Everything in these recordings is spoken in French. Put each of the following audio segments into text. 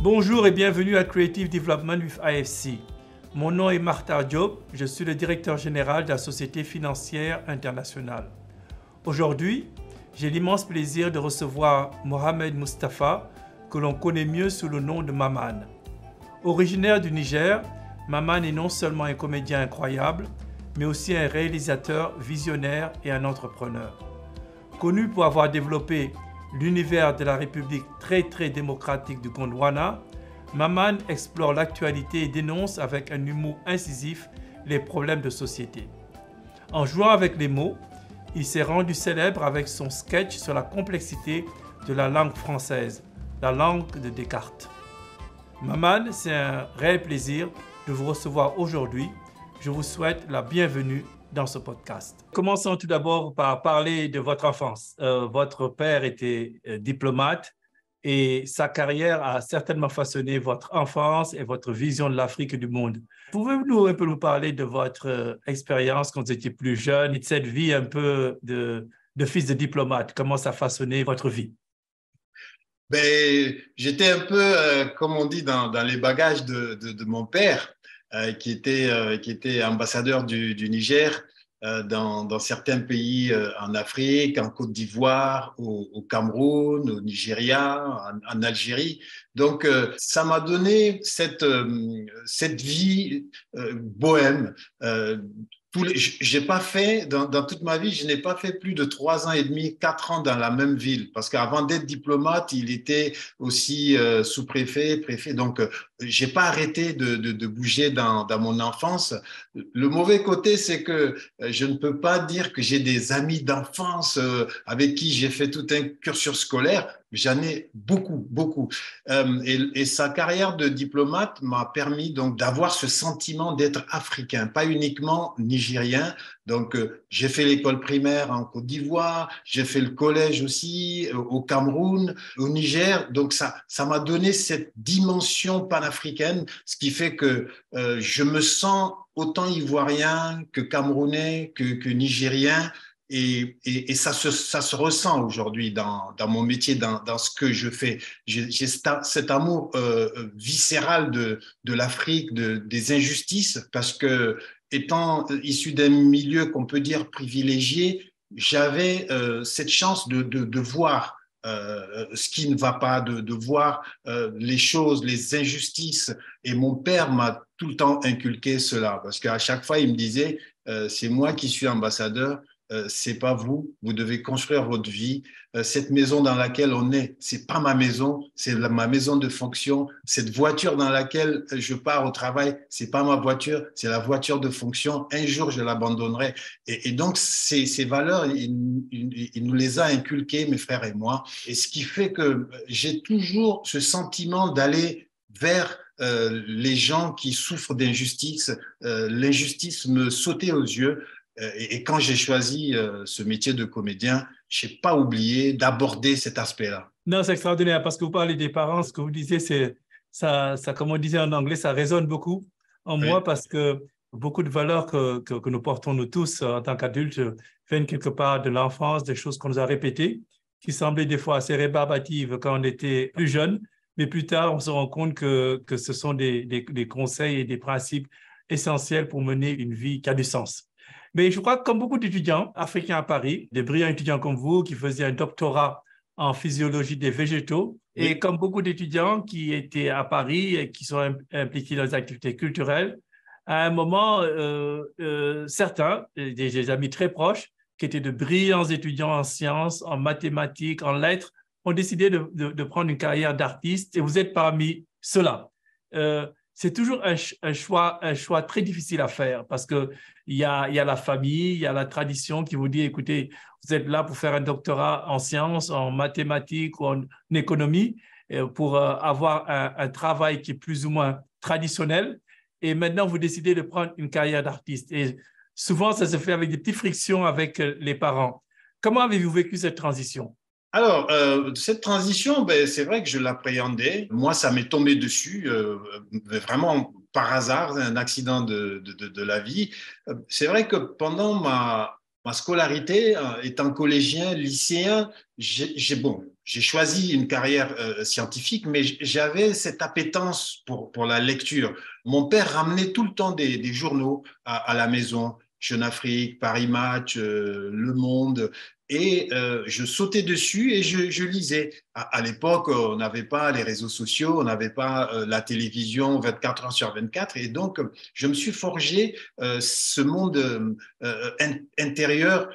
Bonjour et bienvenue à Creative Development with IFC. Mon nom est Martha Diop, je suis le directeur général de la Société financière internationale. Aujourd'hui, j'ai l'immense plaisir de recevoir Mohamed Mustafa, que l'on connaît mieux sous le nom de Maman. Originaire du Niger, Maman est non seulement un comédien incroyable, mais aussi un réalisateur visionnaire et un entrepreneur. Connu pour avoir développé l'univers de la République très démocratique du Gondwana, Maman explore l'actualité et dénonce avec un humour incisif les problèmes de société. En jouant avec les mots, il s'est rendu célèbre avec son sketch sur la complexité de la langue française, la langue de Descartes. Maman, c'est un réel plaisir de vous recevoir aujourd'hui. Je vous souhaite la bienvenue dans ce podcast. Commençons tout d'abord par parler de votre enfance. Votre père était diplomate et sa carrière a certainement façonné votre enfance et votre vision de l'Afrique et du monde. Pouvez-vous un peu nous parler de votre expérience quand vous étiez plus jeune et de cette vie un peu de fils de diplomate? Comment ça a façonné votre vie? J'étais un peu, comme on dit, dans les bagages de mon père, qui était ambassadeur du Niger dans certains pays en Afrique, en Côte d'Ivoire, au Cameroun, au Nigeria, en Algérie. Donc, ça m'a donné cette vie bohème. J'ai pas fait, dans toute ma vie, je n'ai pas fait plus de 3 ans et demi, 4 ans dans la même ville. Parce qu'avant d'être diplomate, il était aussi sous-préfet, préfet. Donc, j'ai pas arrêté de bouger dans mon enfance. Le mauvais côté, c'est que je ne peux pas dire que j'ai des amis d'enfance avec qui j'ai fait tout un cursus scolaire. J'en ai beaucoup. Et sa carrière de diplomate m'a permis donc d'avoir ce sentiment d'être africain, pas uniquement nigérien. Donc, j'ai fait l'école primaire en Côte d'Ivoire, j'ai fait le collège aussi au Cameroun, au Niger. Donc, ça m'a donné cette dimension panafricaine, ce qui fait que je me sens autant ivoirien que camerounais, que nigérien. Et ça se ressent aujourd'hui dans mon métier, dans ce que je fais. J'ai cet amour viscéral de l'Afrique, des injustices, parce que étant issu d'un milieu qu'on peut dire privilégié, j'avais cette chance de voir ce qui ne va pas, de voir les choses, les injustices. Et mon père m'a tout le temps inculqué cela, parce qu'à chaque fois, il me disait, c'est moi qui suis ambassadeur, c'est pas vous, vous devez construire votre vie. Cette maison dans laquelle on est, c'est pas ma maison, c'est ma maison de fonction. Cette voiture dans laquelle je pars au travail, c'est pas ma voiture, c'est la voiture de fonction. Un jour, je l'abandonnerai. Et donc, ces valeurs, il nous les a inculquées, mes frères et moi. Et ce qui fait que j'ai toujours ce sentiment d'aller vers les gens qui souffrent d'injustice. L'injustice me sautait aux yeux. Et quand j'ai choisi ce métier de comédien, je n'ai pas oublié d'aborder cet aspect-là. Non, c'est extraordinaire parce que vous parlez des parents, ce que vous disiez, c'est ça, comme on disait en anglais, ça résonne beaucoup en moi Oui. parce que beaucoup de valeurs que nous portons nous tous en tant qu'adultes viennent quelque part de l'enfance, des choses qu'on nous a répétées, qui semblaient des fois assez rébarbatives quand on était plus jeune, mais plus tard, on se rend compte que ce sont des conseils et des principes essentiels pour mener une vie qui a du sens. Mais je crois que comme beaucoup d'étudiants africains à Paris, des brillants étudiants comme vous qui faisaient un doctorat en physiologie des végétaux, et Oui. comme beaucoup d'étudiants qui étaient à Paris et qui sont impliqués dans les activités culturelles, à un moment, certains, des amis très proches, qui étaient de brillants étudiants en sciences, en mathématiques, en lettres, ont décidé de prendre une carrière d'artiste et vous êtes parmi ceux-là. C'est toujours un choix très difficile à faire parce qu'il y a la famille, il y a la tradition qui vous dit, écoutez, vous êtes là pour faire un doctorat en sciences, en mathématiques ou en économie, pour avoir un travail qui est plus ou moins traditionnel. Et maintenant, vous décidez de prendre une carrière d'artiste. Et souvent, ça se fait avec des petites frictions avec les parents. Comment avez-vous vécu cette transition? Alors, cette transition, c'est vrai que je l'appréhendais. Moi, ça m'est tombé dessus, vraiment par hasard, un accident de la vie. C'est vrai que pendant Ma scolarité, étant collégien, lycéen, j'ai choisi une carrière scientifique, mais j'avais cette appétence pour la lecture. Mon père ramenait tout le temps des journaux à la maison, Jeune Afrique, Paris Match, Le Monde, et je sautais dessus et je lisais. À l'époque, on n'avait pas les réseaux sociaux, on n'avait pas la télévision 24 heures sur 24, et donc je me suis forgé ce monde intérieur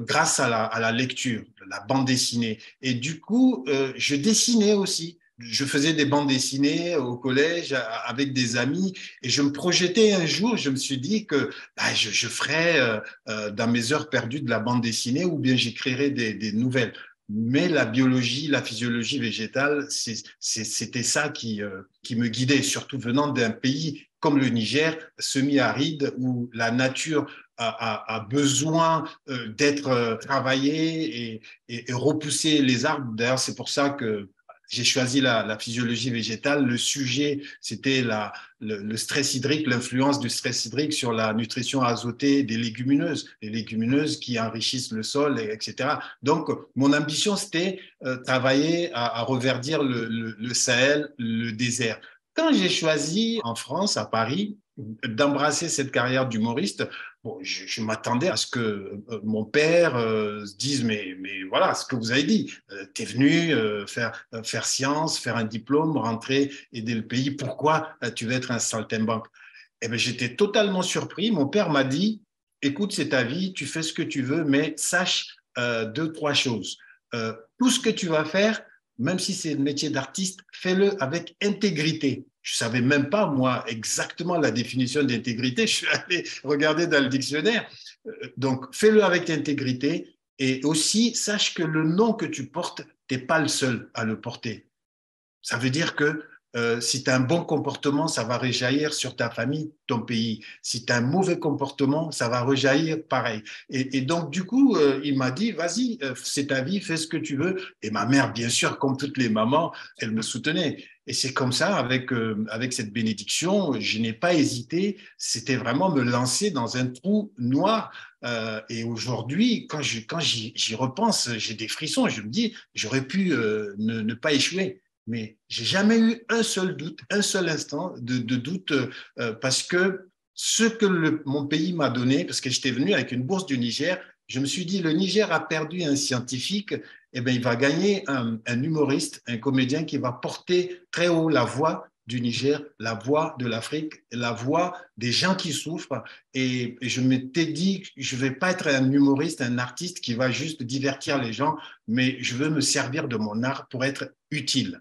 grâce à la lecture, la bande dessinée. Et du coup, je dessinais aussi. Je faisais des bandes dessinées au collège avec des amis et je me projetais un jour, je me suis dit que bah, je ferais dans mes heures perdues de la bande dessinée ou bien j'écrirais des nouvelles. Mais la biologie, la physiologie végétale, c'était ça qui me guidait, surtout venant d'un pays comme le Niger, semi-aride, où la nature a besoin d'être travaillée et repousser les arbres. D'ailleurs, c'est pour ça que j'ai choisi la physiologie végétale. Le sujet, c'était le stress hydrique, l'influence du stress hydrique sur la nutrition azotée des légumineuses, les légumineuses qui enrichissent le sol, etc. Donc, mon ambition, c'était travailler à reverdir le Sahel, le désert. Quand j'ai choisi en France, à Paris, d'embrasser cette carrière d'humoriste, bon, je m'attendais à ce que mon père se dise, mais voilà, ce que vous avez dit, tu es venu faire science, faire un diplôme, rentrer, aider le pays, pourquoi tu veux être un saltimbanque? Eh bien, j'étais totalement surpris. Mon père m'a dit, écoute, c'est ta vie, tu fais ce que tu veux, mais sache deux, trois choses. Tout ce que tu vas faire, même si c'est le métier d'artiste, fais-le avec intégrité. Je ne savais même pas, moi, exactement la définition d'intégrité. Je suis allé regarder dans le dictionnaire. Donc, fais-le avec intégrité et aussi, sache que le nom que tu portes, tu n'es pas le seul à le porter. Ça veut dire que si tu as un bon comportement, ça va rejaillir sur ta famille, ton pays. Si tu as un mauvais comportement, ça va rejaillir pareil. Et donc, du coup, il m'a dit, vas-y, c'est ta vie, fais ce que tu veux. Et ma mère, bien sûr, comme toutes les mamans, elle me soutenait. Et c'est comme ça, avec cette bénédiction, je n'ai pas hésité. C'était vraiment me lancer dans un trou noir. Et aujourd'hui, quand j'y repense, j'ai des frissons. Je me dis, j'aurais pu ne pas échouer. Mais j'ai jamais eu un seul doute, un seul instant de doute parce que ce que mon pays m'a donné, parce que j'étais venu avec une bourse du Niger, je me suis dit, le Niger a perdu un scientifique, eh bien, il va gagner un humoriste, un comédien qui va porter très haut la voix du Niger, la voix de l'Afrique, la voix des gens qui souffrent. Et je m'étais dit, je ne vais pas être un humoriste, un artiste qui va juste divertir les gens, mais je veux me servir de mon art pour être utile.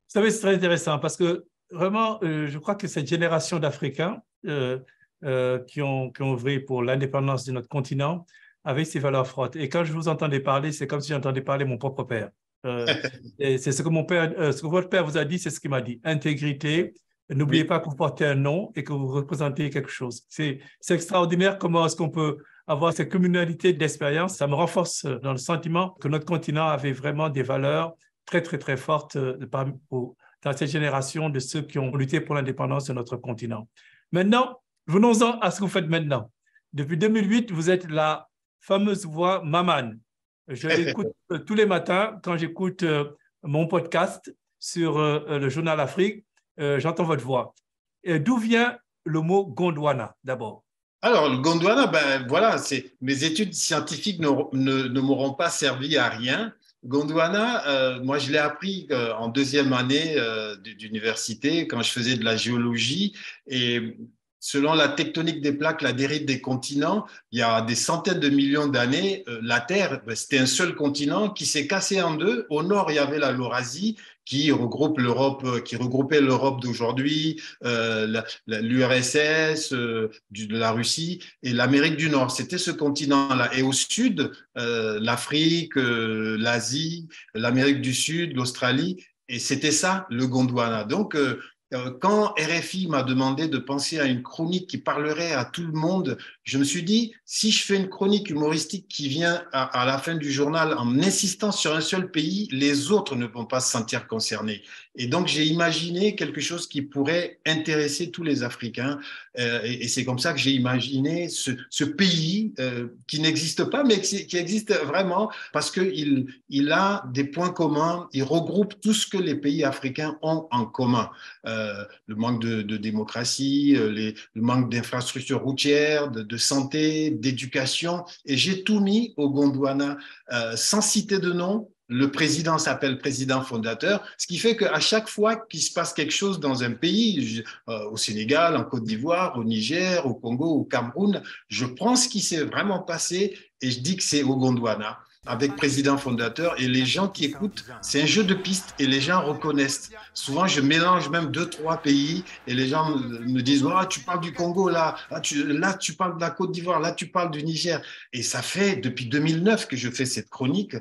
Vous savez, c'est très intéressant parce que vraiment, je crois que cette génération d'Africains qui ont œuvré pour l'indépendance de notre continent avaient ces valeurs fortes. Et quand je vous entendais parler, c'est comme si j'entendais parler mon propre père. Et c'est ce que ce que votre père vous a dit, c'est ce qu'il m'a dit. Intégrité, n'oubliez Oui. pas que vous portez un nom et que vous représentez quelque chose. C'est extraordinaire comment est-ce qu'on peut avoir cette communalité d'expérience. Ça me renforce dans le sentiment que notre continent avait vraiment des valeurs très, très, très fortes dans cette génération de ceux qui ont lutté pour l'indépendance de notre continent. Maintenant, venons-en à ce que vous faites maintenant. Depuis 2008, vous êtes la fameuse voix Maman. Je l'écoute tous les matins quand j'écoute mon podcast sur le journal Afrique. J'entends votre voix. D'où vient le mot Gondwana, d'abord? Alors, le Gondwana, ben voilà, mes études scientifiques ne m'auront pas servi à rien. Gondwana, moi, je l'ai appris en deuxième année d'université quand je faisais de la géologie. Et selon la tectonique des plaques, la dérive des continents, il y a des centaines de millions d'années, la Terre, ben, c'était un seul continent qui s'est cassé en deux. Au nord, il y avait la Laurasie qui regroupait l'Europe d'aujourd'hui, l'URSS, de la Russie et l'Amérique du Nord. C'était ce continent-là. Et au sud, l'Afrique, l'Asie, l'Amérique du Sud, l'Australie. Et c'était ça, le Gondwana. Donc, Quand RFI m'a demandé de penser à une chronique qui parlerait à tout le monde, je me suis dit, si je fais une chronique humoristique qui vient à la fin du journal en insistant sur un seul pays, les autres ne vont pas se sentir concernés. Et donc, j'ai imaginé quelque chose qui pourrait intéresser tous les Africains. Et c'est comme ça que j'ai imaginé ce pays qui n'existe pas, mais qui existe vraiment parce qu'il a des points communs, il regroupe tout ce que les pays africains ont en commun. Le manque de démocratie, le manque d'infrastructures routières, de santé, d'éducation. Et j'ai tout mis au Gondwana sans citer de nom. Le président s'appelle président fondateur, ce qui fait qu'à chaque fois qu'il se passe quelque chose dans un pays, au Sénégal, en Côte d'Ivoire, au Niger, au Congo, au Cameroun, je prends ce qui s'est vraiment passé et je dis que c'est au Gondwana avec président fondateur et les gens qui écoutent, c'est un jeu de pistes et les gens reconnaissent. Souvent, je mélange même 2, 3 pays et les gens me disent oh, tu parles du Congo, là tu parles de la Côte d'Ivoire, là tu parles du Niger. Et ça fait depuis 2009 que je fais cette chronique.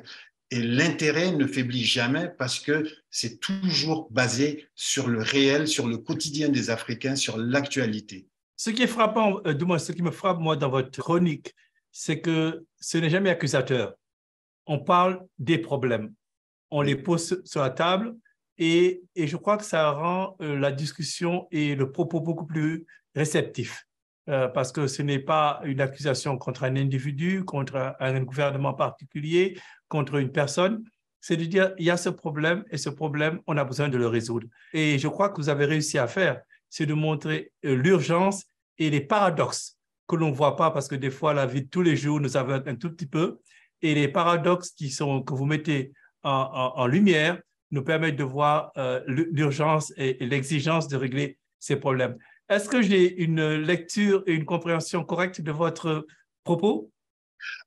Et l'intérêt ne faiblit jamais parce que c'est toujours basé sur le réel, sur le quotidien des Africains, sur l'actualité. Ce qui est frappant, du moins ce qui me frappe moi dans votre chronique, c'est que ce n'est jamais accusateur. On parle des problèmes, on les pose sur la table et je crois que ça rend la discussion et le propos beaucoup plus réceptifs. Parce que ce n'est pas une accusation contre un individu, contre un gouvernement particulier, contre une personne. C'est de dire, il y a ce problème et ce problème, on a besoin de le résoudre. Et je crois que vous avez réussi à faire, c'est de montrer l'urgence et les paradoxes que l'on ne voit pas parce que des fois, la vie de tous les jours nous aveugle un tout petit peu. Et les paradoxes que vous mettez en lumière nous permettent de voir l'urgence et l'exigence de régler ces problèmes. Est-ce que j'ai une lecture et une compréhension correcte de votre propos?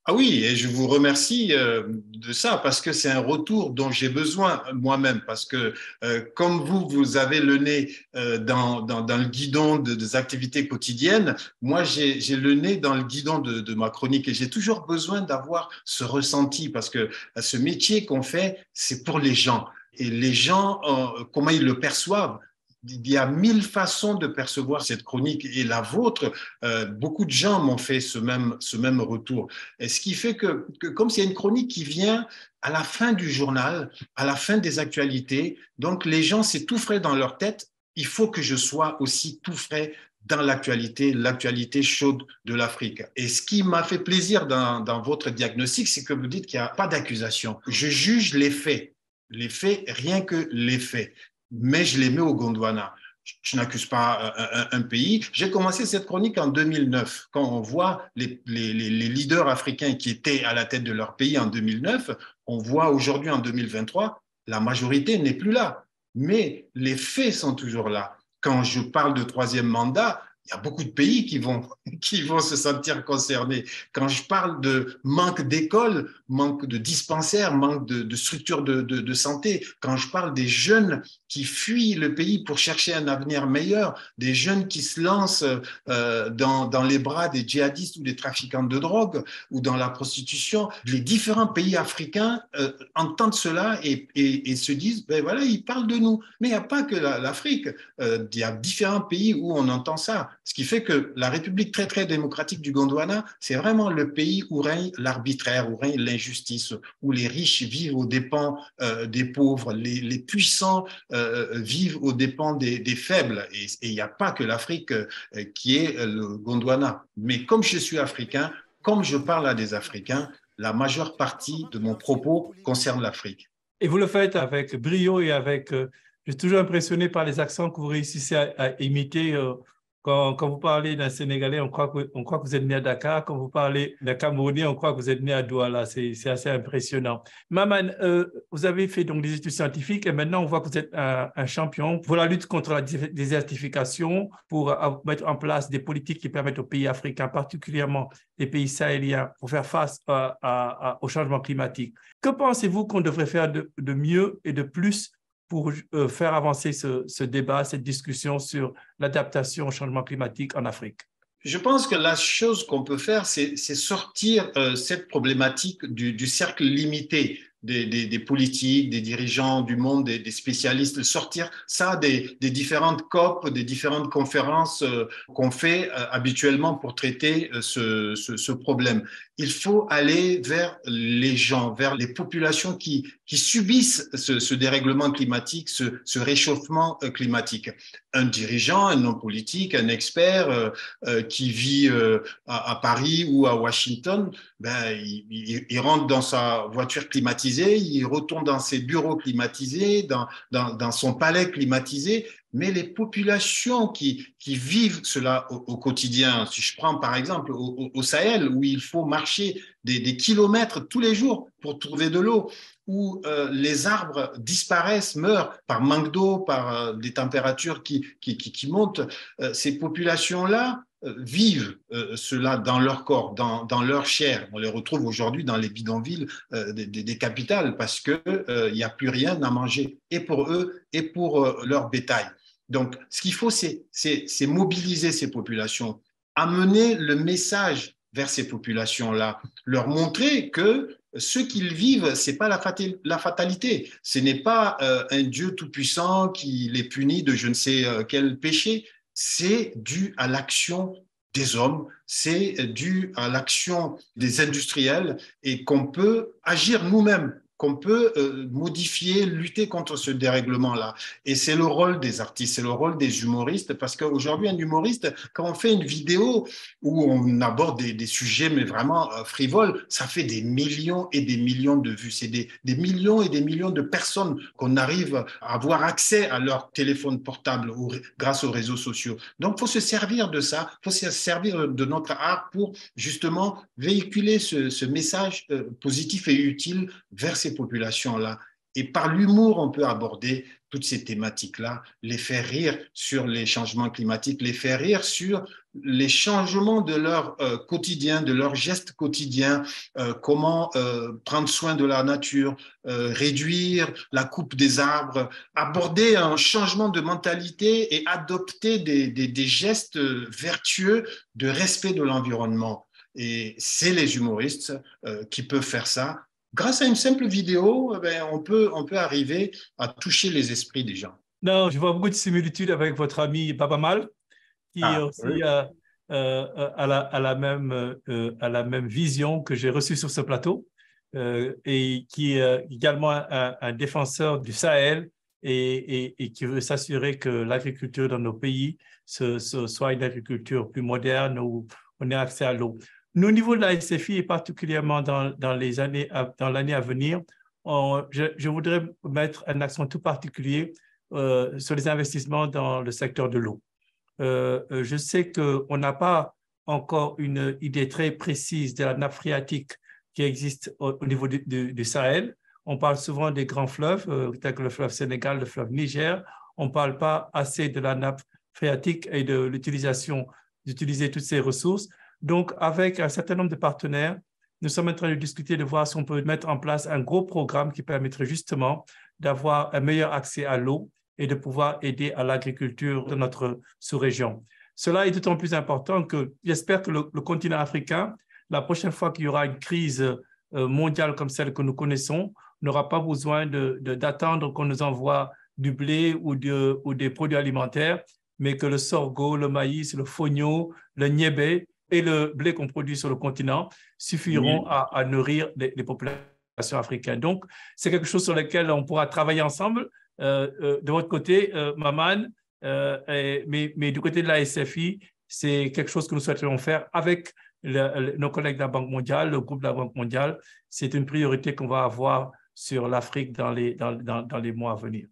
Ah oui, et je vous remercie de ça parce que c'est un retour dont j'ai besoin moi-même parce que comme vous avez le nez dans le guidon des activités quotidiennes, moi j'ai le nez dans le guidon de ma chronique et j'ai toujours besoin d'avoir ce ressenti parce que ce métier qu'on fait, c'est pour les gens. Et les gens, comment ils le perçoivent? Il y a 1000 façons de percevoir cette chronique et la vôtre, beaucoup de gens m'ont fait ce même retour. Et ce qui fait que comme c'est une chronique qui vient à la fin du journal, à la fin des actualités, donc les gens, c'est tout frais dans leur tête, il faut que je sois aussi tout frais dans l'actualité chaude de l'Afrique. Et ce qui m'a fait plaisir dans votre diagnostic, c'est que vous dites qu'il n'y a pas d'accusation. Je juge les faits, rien que les faits. Mais je les mets au Gondwana. Je n'accuse pas un pays. J'ai commencé cette chronique en 2009. Quand on voit les leaders africains qui étaient à la tête de leur pays en 2009, on voit aujourd'hui en 2023, la majorité n'est plus là. Mais les faits sont toujours là. Quand je parle de troisième mandat, il y a beaucoup de pays qui vont se sentir concernés. Quand je parle de manque d'écoles, manque de dispensaires, manque de structures de santé, quand je parle des jeunes qui fuient le pays pour chercher un avenir meilleur, des jeunes qui se lancent dans les bras des djihadistes ou des trafiquants de drogue ou dans la prostitution, les différents pays africains entendent cela et se disent, ben voilà, ils parlent de nous. Mais il n'y a pas que l'Afrique, il y a différents pays où on entend ça. Ce qui fait que la République très, très démocratique du Gondwana, c'est vraiment le pays où règne l'arbitraire, où règne l'injustice, où les riches vivent aux dépens des pauvres, les puissants vivent aux dépens des faibles. Et il n'y a pas que l'Afrique qui est le Gondwana. Mais comme je suis africain, comme je parle à des Africains, la majeure partie de mon propos concerne l'Afrique. Et vous le faites avec brio et avec... je suis toujours impressionné par les accents que vous réussissez à imiter. Quand vous parlez d'un Sénégalais, on croit que vous êtes né à Dakar. Quand vous parlez d'un Camerounais, on croit que vous êtes né à Douala. C'est assez impressionnant. Maman, vous avez fait donc des études scientifiques et maintenant on voit que vous êtes un champion pour la lutte contre la désertification, pour mettre en place des politiques qui permettent aux pays africains, particulièrement les pays sahéliens, pour faire face au changement climatique. Que pensez-vous qu'on devrait faire de mieux et de plus pour faire avancer ce débat, cette discussion sur l'adaptation au changement climatique en Afrique? Je pense que la chose qu'on peut faire, c'est sortir cette problématique du cercle limité des politiques, des dirigeants du monde, des spécialistes, sortir ça des différentes COP, des différentes conférences qu'on fait habituellement pour traiter ce problème. Il faut aller vers les gens, vers les populations qui subissent ce dérèglement climatique, ce réchauffement climatique. Un dirigeant, un homme politique, un expert qui vit à Paris ou à Washington, ben, il rentre dans sa voiture climatisée, il retourne dans ses bureaux climatisés, dans son palais climatisé, mais les populations qui vivent cela au quotidien, si je prends par exemple au Sahel, où il faut marcher des kilomètres tous les jours pour trouver de l'eau, où les arbres disparaissent, meurent par manque d'eau, par des températures qui montent, ces populations-là vivent cela dans leur corps, dans leur chair. On les retrouve aujourd'hui dans les bidonvilles des capitales parce qu'il n'y a plus rien à manger, et pour eux et pour leur bétail. Donc, ce qu'il faut, c'est mobiliser ces populations, amener le message vers ces populations-là, leur montrer que ce qu'ils vivent, ce n'est pas la fatalité. Ce n'est pas un Dieu tout-puissant qui les punit de je ne sais quel péché. C'est dû à l'action des hommes, c'est dû à l'action des industriels et qu'on peut agir nous-mêmes, qu'on peut modifier, lutter contre ce dérèglement-là. Et c'est le rôle des artistes, c'est le rôle des humoristes, parce qu'aujourd'hui, un humoriste, quand on fait une vidéo où on aborde des sujets, mais vraiment frivoles, ça fait des millions et des millions de vues. C'est des millions et des millions de personnes qu'on arrive à avoir accès à leur téléphone portable grâce aux réseaux sociaux. Donc, il faut se servir de ça, il faut se servir de notre art pour justement véhiculer ce message positif et utile vers ces populations-là. Et par l'humour, on peut aborder toutes ces thématiques-là, les faire rire sur les changements climatiques, les faire rire sur les changements de leur quotidien, de leurs gestes quotidiens, comment prendre soin de la nature, réduire la coupe des arbres, aborder un changement de mentalité et adopter des gestes vertueux de respect de l'environnement. Et c'est les humoristes qui peuvent faire ça. Grâce à une simple vidéo, on peut arriver à toucher les esprits des gens. Non, je vois beaucoup de similitudes avec votre ami Baba Mal, qui aussi Oui. a la même vision que j'ai reçue sur ce plateau, et qui est également un défenseur du Sahel et qui veut s'assurer que l'agriculture dans nos pays soit une agriculture plus moderne où on ait accès à l'eau. Nous, au niveau de la SFI et particulièrement dans l'année à venir, je voudrais mettre un accent tout particulier sur les investissements dans le secteur de l'eau. Je sais qu'on n'a pas encore une idée très précise de la nappe phréatique qui existe au niveau du Sahel. On parle souvent des grands fleuves, tels que le fleuve Sénégal, le fleuve Niger. On ne parle pas assez de la nappe phréatique et de d'utiliser toutes ces ressources. Donc, avec un certain nombre de partenaires, nous sommes en train de discuter, de voir si on peut mettre en place un gros programme qui permettrait justement d'avoir un meilleur accès à l'eau et de pouvoir aider à l'agriculture de notre sous-région. Cela est d'autant plus important que j'espère que le continent africain, la prochaine fois qu'il y aura une crise mondiale comme celle que nous connaissons, n'aura pas besoin d'attendre qu'on nous envoie du blé ou des produits alimentaires, mais que le sorgho, le maïs, le fonio, le niébé et le blé qu'on produit sur le continent suffiront à nourrir les populations africaines. Donc, c'est quelque chose sur lequel on pourra travailler ensemble. De votre côté, Maman, mais du côté de la SFI, c'est quelque chose que nous souhaiterions faire avec nos collègues de la Banque mondiale, le groupe de la Banque mondiale. C'est une priorité qu'on va avoir sur l'Afrique dans les mois à venir.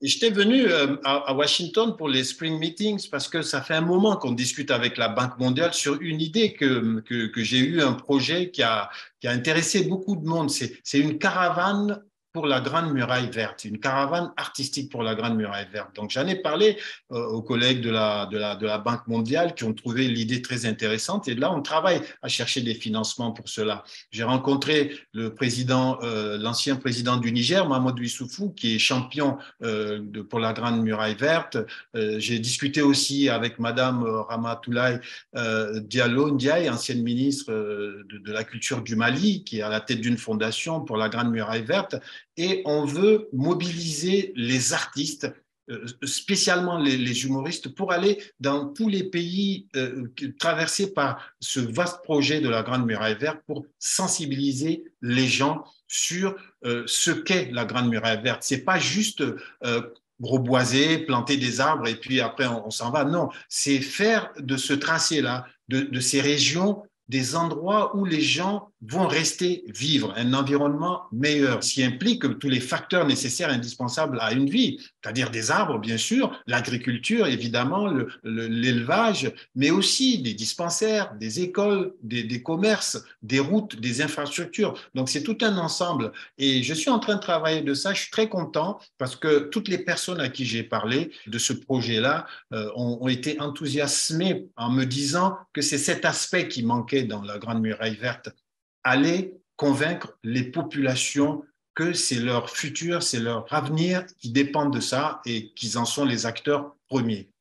J'étais venu à Washington pour les Spring Meetings parce que ça fait un moment qu'on discute avec la Banque mondiale sur une idée que j'ai eu, un projet qui a intéressé beaucoup de monde. C'est une caravane pour la Grande Muraille Verte, une caravane artistique pour la Grande Muraille Verte. Donc, j'en ai parlé aux collègues de la Banque mondiale qui ont trouvé l'idée très intéressante. Et là, on travaille à chercher des financements pour cela. J'ai rencontré l'ancien président du Niger, Mahamadou Issoufou, qui est champion pour la Grande Muraille Verte. J'ai discuté aussi avec Madame Ramatoulaye Diallo Ndiaye, ancienne ministre de la Culture du Mali, qui est à la tête d'une fondation pour la Grande Muraille Verte. Et on veut mobiliser les artistes, spécialement les humoristes, pour aller dans tous les pays traversés par ce vaste projet de la Grande Muraille Verte pour sensibiliser les gens sur ce qu'est la Grande Muraille Verte. C'est pas juste reboiser, planter des arbres et puis après on s'en va. Non, c'est faire de ce tracé-là, de ces régions, des endroits où les gens vont rester vivre, un environnement meilleur, ce qui implique tous les facteurs nécessaires, indispensables à une vie, c'est-à-dire des arbres, bien sûr, l'agriculture, évidemment, l'élevage, mais aussi des dispensaires, des écoles, des commerces, des routes, des infrastructures. Donc, c'est tout un ensemble. Et je suis en train de travailler de ça. Je suis très content parce que toutes les personnes à qui j'ai parlé de ce projet-là ont été enthousiasmées en me disant que c'est cet aspect qui manquait dans la Grande Muraille Verte. Aller convaincre les populations que c'est leur futur, c'est leur avenir qui dépendent de ça et qu'ils en sont les acteurs premiers.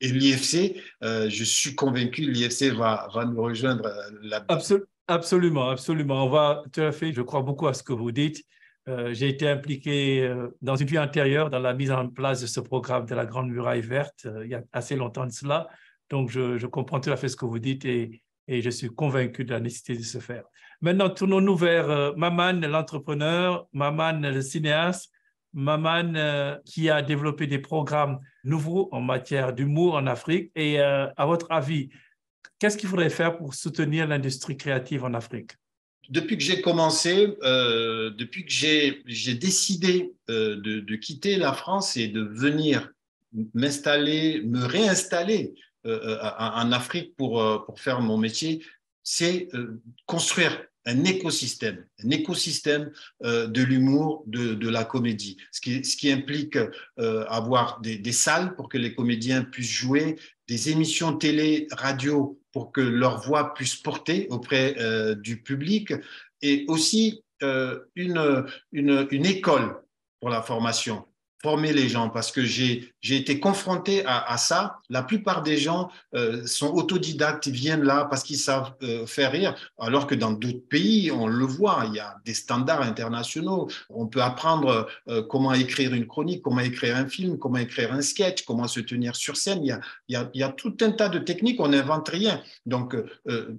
Et l'IFC, je suis convaincu, l'IFC va nous rejoindre là-dedans. Absolument, absolument. On va tout à fait, je crois beaucoup à ce que vous dites. J'ai été impliqué dans une vie antérieure dans la mise en place de ce programme de la Grande Muraille Verte il y a assez longtemps de cela. Donc, je comprends tout à fait ce que vous dites et je suis convaincu de la nécessité de se faire. Maintenant, tournons-nous vers Maman, l'entrepreneur, Maman, le cinéaste, Maman qui a développé des programmes nouveaux en matière d'humour en Afrique. Et à votre avis, qu'est-ce qu'il faudrait faire pour soutenir l'industrie créative en Afrique? Depuis que j'ai commencé, depuis que j'ai décidé de quitter la France et de venir m'installer, me réinstaller en Afrique pour faire mon métier, c'est construire un écosystème de l'humour, de la comédie, ce qui implique avoir des salles pour que les comédiens puissent jouer, des émissions télé, radio pour que leur voix puisse porter auprès du public et aussi une école pour la formation. Former les gens parce que j'ai été confronté à ça. La plupart des gens sont autodidactes, ils viennent là parce qu'ils savent faire rire, alors que dans d'autres pays, on le voit, il y a des standards internationaux. On peut apprendre comment écrire une chronique, comment écrire un film, comment écrire un sketch, comment se tenir sur scène. Il y a tout un tas de techniques, on n'invente rien. Donc,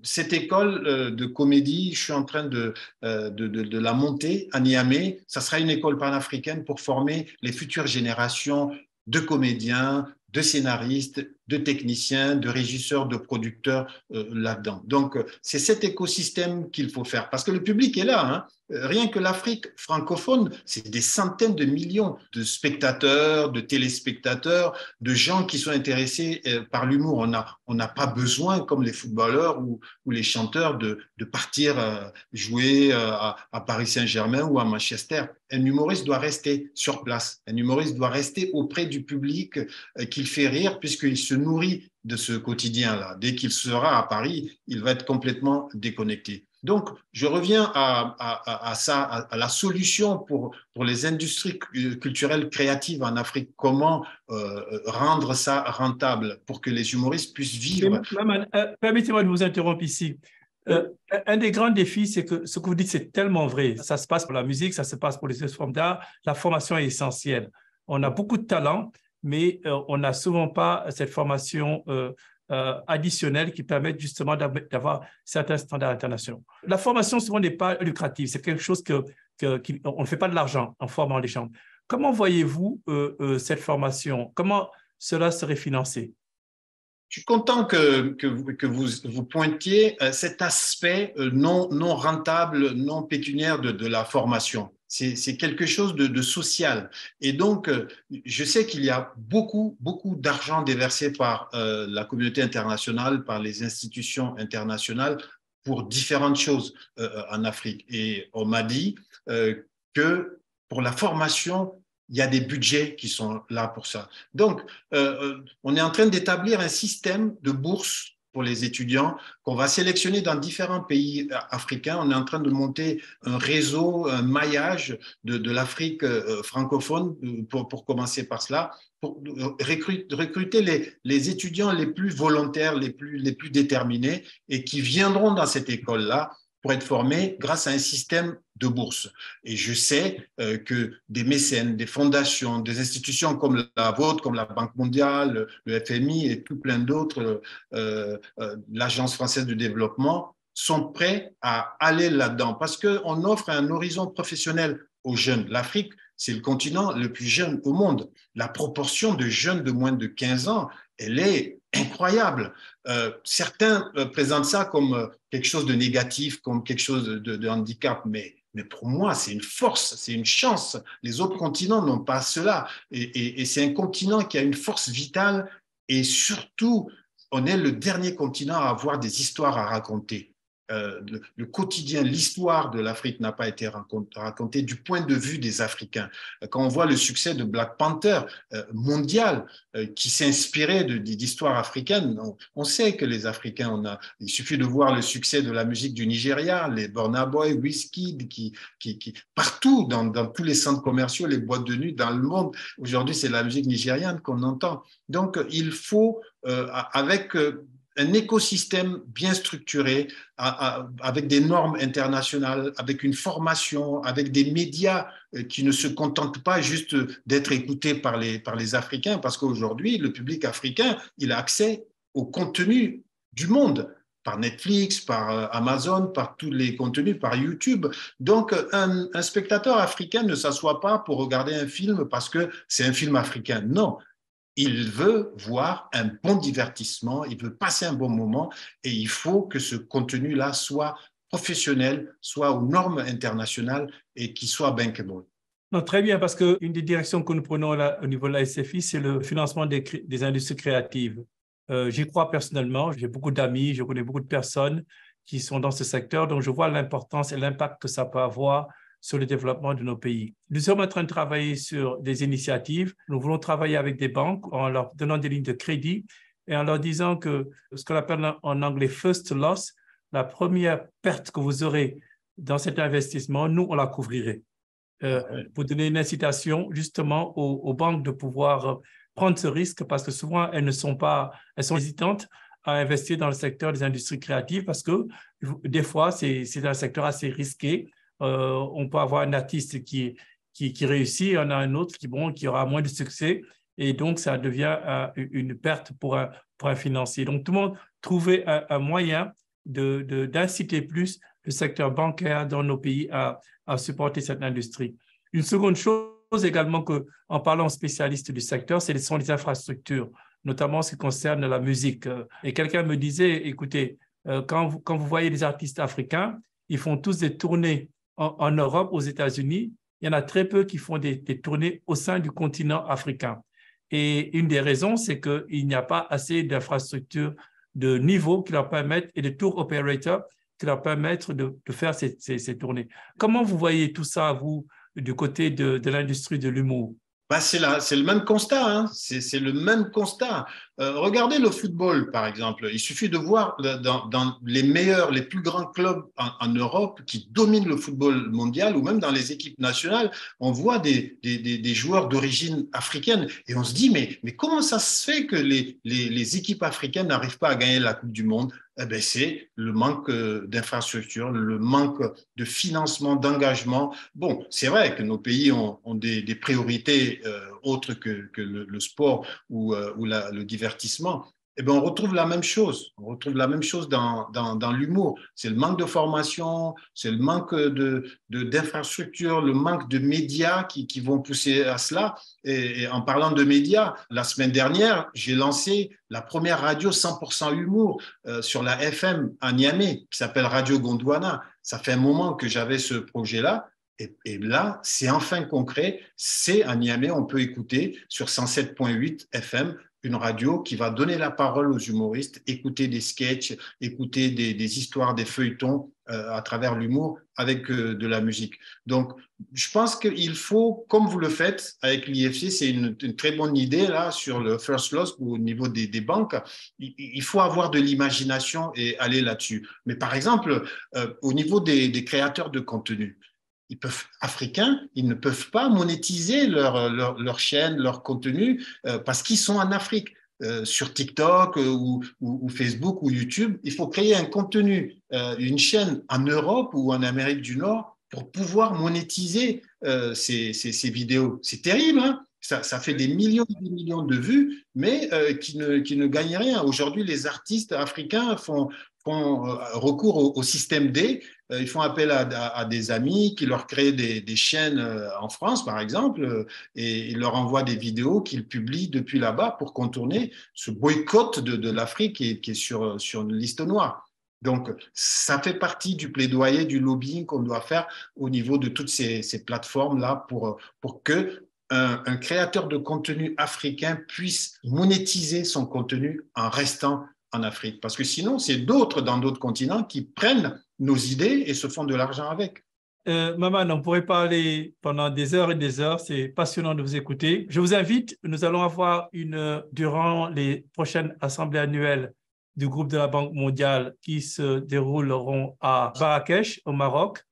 cette école de comédie, je suis en train de la monter à Niamey. Ça sera une école panafricaine pour former les futures générations de comédiens, de scénaristes, de techniciens, de régisseurs, de producteurs là-dedans. Donc, c'est cet écosystème qu'il faut faire parce que le public est là. Hein. Rien que l'Afrique francophone, c'est des centaines de millions de spectateurs, de téléspectateurs, de gens qui sont intéressés par l'humour. On n'a pas besoin, comme les footballeurs ou les chanteurs, de partir jouer à Paris Saint-Germain ou à Manchester. Un humoriste doit rester sur place. Un humoriste doit rester auprès du public qu'il fait rire puisqu'il se nourrit de ce quotidien-là. Dès qu'il sera à Paris, il va être complètement déconnecté. Donc, je reviens à ça, à la solution pour les industries culturelles créatives en Afrique. Comment rendre ça rentable pour que les humoristes puissent vivre. Maman, permettez-moi de vous interrompre ici. Un des grands défis, c'est que ce que vous dites, c'est tellement vrai. Ça se passe pour la musique, ça se passe pour les formes d'art. La formation est essentielle. On a beaucoup de talent, mais on n'a souvent pas cette formation additionnelle qui permet justement d'avoir certains standards internationaux. La formation, souvent, n'est pas lucrative. C'est quelque chose on ne fait pas de l'argent en formant les gens. Comment voyez-vous cette formation? Comment cela serait financé? Je suis content que vous pointiez cet aspect non rentable, non pécuniaire de la formation. C'est quelque chose de social. Et donc, je sais qu'il y a beaucoup d'argent déversé par la communauté internationale, par les institutions internationales pour différentes choses en Afrique. Et on m'a dit que pour la formation, il y a des budgets qui sont là pour ça. Donc, on est en train d'établir un système de bourse pour les étudiants qu'on va sélectionner dans différents pays africains. On est en train de monter un réseau, un maillage de l'Afrique francophone pour commencer par cela, pour recruter les étudiants les plus volontaires, les plus déterminés et qui viendront dans cette école-là pour être formés grâce à un système de bourse. Et je sais que des mécènes, des fondations, des institutions comme la vôtre, comme la Banque mondiale, le FMI et tout plein d'autres, l'Agence française de développement, sont prêts à aller là-dedans parce qu'on offre un horizon professionnel aux jeunes. L'Afrique, c'est le continent le plus jeune au monde. La proportion de jeunes de moins de 15 ans, elle est incroyable. Certains présentent ça comme quelque chose de négatif, comme quelque chose de handicap, mais pour moi, c'est une force, c'est une chance. Les autres continents n'ont pas cela. Et c'est un continent qui a une force vitale et surtout, on est le dernier continent à avoir des histoires à raconter. Le quotidien, l'histoire de l'Afrique n'a pas été racontée du point de vue des Africains. Quand on voit le succès de Black Panther mondial qui s'est inspiré d'histoires africaines, on sait que les Africains, il suffit de voir le succès de la musique du Nigeria, les Burna Boy, Wizkid, qui partout dans tous les centres commerciaux, les boîtes de nuit dans le monde, aujourd'hui c'est la musique nigériane qu'on entend. Donc il faut, avec un écosystème bien structuré, avec des normes internationales, avec une formation, avec des médias qui ne se contentent pas juste d'être écoutés par les Africains, parce qu'aujourd'hui, le public africain, il a accès au contenu du monde, par Netflix, par Amazon, par tous les contenus, par YouTube. Donc, un spectateur africain ne s'assoit pas pour regarder un film parce que c'est un film africain. Non. Il veut voir un bon divertissement, il veut passer un bon moment et il faut que ce contenu-là soit professionnel, soit aux normes internationales et qu'il soit bankable. Non, très bien, parce qu'une des directions que nous prenons là, au niveau de la SFI, c'est le financement des industries créatives. J'y crois personnellement, j'ai beaucoup d'amis, je connais beaucoup de personnes qui sont dans ce secteur, donc je vois l'importance et l'impact que ça peut avoir sur le développement de nos pays. Nous sommes en train de travailler sur des initiatives. Nous voulons travailler avec des banques en leur donnant des lignes de crédit et en leur disant que ce qu'on appelle en anglais first loss, la première perte que vous aurez dans cet investissement, nous, on la couvrirait. Pour donner une incitation justement aux banques de pouvoir prendre ce risque parce que souvent, elles sont hésitantes à investir dans le secteur des industries créatives parce que des fois, c'est un secteur assez risqué. On peut avoir un artiste qui réussit, on a un autre qui aura moins de succès et donc ça devient une perte pour un financier. Donc tout le monde trouvait un moyen d'inciter plus le secteur bancaire dans nos pays à supporter cette industrie. Une seconde chose également en parlant aux spécialistes du secteur, ce sont les infrastructures, notamment ce qui concerne la musique. Et quelqu'un me disait, écoutez, quand vous voyez les artistes africains, ils font tous des tournées en Europe, aux États-Unis, il y en a très peu qui font des tournées au sein du continent africain. Et une des raisons, c'est qu'il n'y a pas assez d'infrastructures de niveau qui leur permettent, et de tour operators qui leur permettent de faire ces tournées. Comment vous voyez tout ça, vous, du côté de l'industrie de l'humour? C'est le même constat, hein. C'est le même constat. Regardez le football, par exemple. Il suffit de voir dans les plus grands clubs en Europe qui dominent le football mondial ou même dans les équipes nationales, on voit des joueurs d'origine africaine et on se dit, mais comment ça se fait que les équipes africaines n'arrivent pas à gagner la Coupe du Monde? Eh bien, c'est le manque d'infrastructures, le manque de financement, d'engagement. Bon, c'est vrai que nos pays ont des priorités autres que le sport ou le divertissement. Eh bien, on retrouve la même chose. On retrouve la même chose dans l'humour. C'est le manque de formation, c'est le manque d'infrastructures, le manque de médias qui vont pousser à cela. Et en parlant de médias, la semaine dernière, j'ai lancé la première radio 100% humour sur la FM à Niamey, qui s'appelle Radio Gondwana. Ça fait un moment que j'avais ce projet-là. Et là, c'est enfin concret. C'est à Niamey, on peut écouter sur 107.8 FM une radio qui va donner la parole aux humoristes, écouter des sketchs, écouter des histoires, des feuilletons à travers l'humour avec de la musique. Donc, je pense qu'il faut, comme vous le faites avec l'IFC, c'est une très bonne idée là sur le First Loss au niveau des banques. Il faut avoir de l'imagination et aller là-dessus. Mais par exemple, au niveau des créateurs de contenu, africains, ils ne peuvent pas monétiser leur chaîne, leur contenu parce qu'ils sont en Afrique. Sur TikTok ou Facebook ou YouTube, il faut créer un contenu, une chaîne en Europe ou en Amérique du Nord pour pouvoir monétiser ces vidéos. C'est terrible, hein? Ça fait des millions et des millions de vues, mais qui ne gagnent rien. Aujourd'hui, les artistes africains font recours au système D. Ils font appel à des amis qui leur créent des chaînes en France, par exemple, et ils leur envoient des vidéos qu'ils publient depuis là-bas pour contourner ce boycott de l'Afrique qui est sur une liste noire. Donc, ça fait partie du plaidoyer, du lobbying qu'on doit faire au niveau de toutes ces plateformes-là pour que un créateur de contenu africain puisse monétiser son contenu en restant en Afrique. Parce que sinon, c'est d'autres dans d'autres continents qui prennent nos idées et se font de l'argent avec. Maman, on pourrait parler pendant des heures et des heures. C'est passionnant de vous écouter. Je vous invite, nous allons avoir durant les prochaines assemblées annuelles du groupe de la Banque mondiale qui se dérouleront à Marrakech, au Maroc,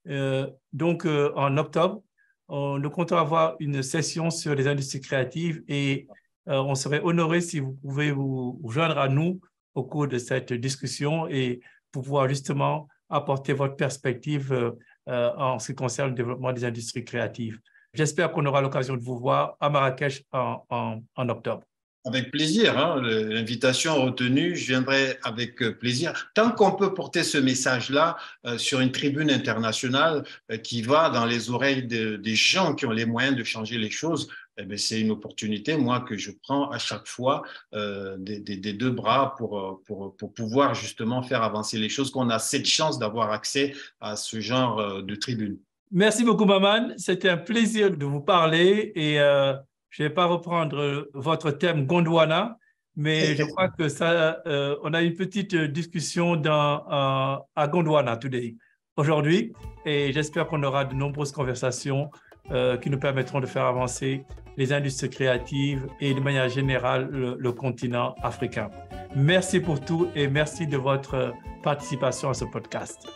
en octobre. Nous comptons avoir une session sur les industries créatives et on serait honoré si vous pouvez vous joindre à nous au cours de cette discussion et pouvoir justement apporter votre perspective en ce qui concerne le développement des industries créatives. J'espère qu'on aura l'occasion de vous voir à Marrakech en octobre. Avec plaisir, hein, l'invitation retenue, je viendrai avec plaisir. Tant qu'on peut porter ce message-là sur une tribune internationale qui va dans les oreilles des gens qui ont les moyens de changer les choses, eh bien, c'est une opportunité, moi, que je prends à chaque fois des deux bras pour pouvoir justement faire avancer les choses, qu'on a cette chance d'avoir accès à ce genre de tribune. Merci beaucoup, Maman. C'était un plaisir de vous parler et je ne vais pas reprendre votre thème Gondwana, mais je crois que ça, on a une petite discussion à Gondwana aujourd'hui et j'espère qu'on aura de nombreuses conversations qui nous permettront de faire avancer les industries créatives et de manière générale le continent africain. Merci pour tout et merci de votre participation à ce podcast.